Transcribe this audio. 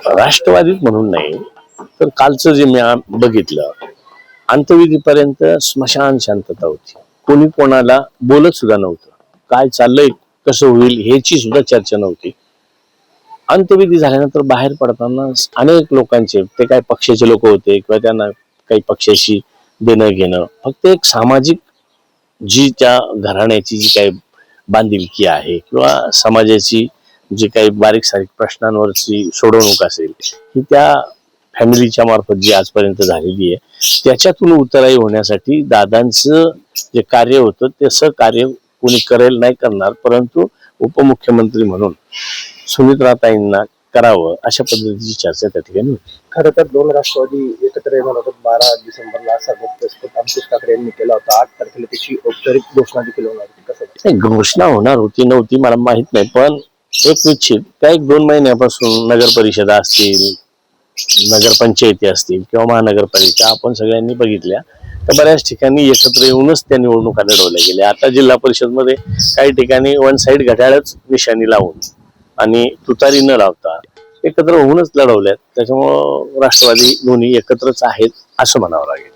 राष्ट्रवादीत म्हणून नाही, तर कालचं जे मी बघितलं, अंत्यविधीपर्यंत स्मशान शांतता होती. कोणी कोणाला बोलत सुद्धा नव्हतं. काय चाललंय, कसं होईल ह्याची सुद्धा चर्चा नव्हती. अंत्यविधी झाल्यानंतर बाहेर पडताना अनेक लोकांचे, ते काही पक्षाचे लोक होते किंवा त्यांना काही पक्षाशी देणं घेणं, फक्त एक सामाजिक जी त्या घराण्याची जी काही बांधिलकी आहे किंवा समाजाची जी काही बारीक सारीक प्रश्नांवरची सोडवणूक असेल, ही त्या फॅमिलीच्या मार्फत जी आजपर्यंत झालेली आहे, त्याच्यातून उतराई होण्यासाठी दादांचं जे कार्य होतं तसं कार्य कोणी करेल नाही करणार, परंतु उपमुख्यमंत्री म्हणून सुनित्राताईंना करावं अशा पद्धतीची चर्चा त्या ठिकाणी होती. खरं तर दोन राष्ट्रवादी एकत्र येणार होतात. 12 डिसेंबरला असा प्रस्ताव अंकुश ठाकरे यांनी केला होता. 8 तारखेला त्याची औपचारिक घोषणा देखील होणार होती. कसं घोषणा होणार होती नव्हती मला माहित नाही, पण एक निश्चित त्या 1-2 महिन्यापासून नगर परिषदा असतील, नगरपंचायती असतील किंवा महानगरपालिका आपण सगळ्यांनी बघितल्या, तर बऱ्याच ठिकाणी एकत्र येऊनच त्या निवडणुका लढवल्या गेल्या. आता जिल्हा परिषद मध्ये काही ठिकाणी वन साइड घड्याळच निशाणी लावून आणि तुतारी न लावता एकत्र होऊनच लढवल्यात. त्याच्यामुळं राष्ट्रवादी दोन्ही एकत्रच आहेत असं म्हणावं लागेल.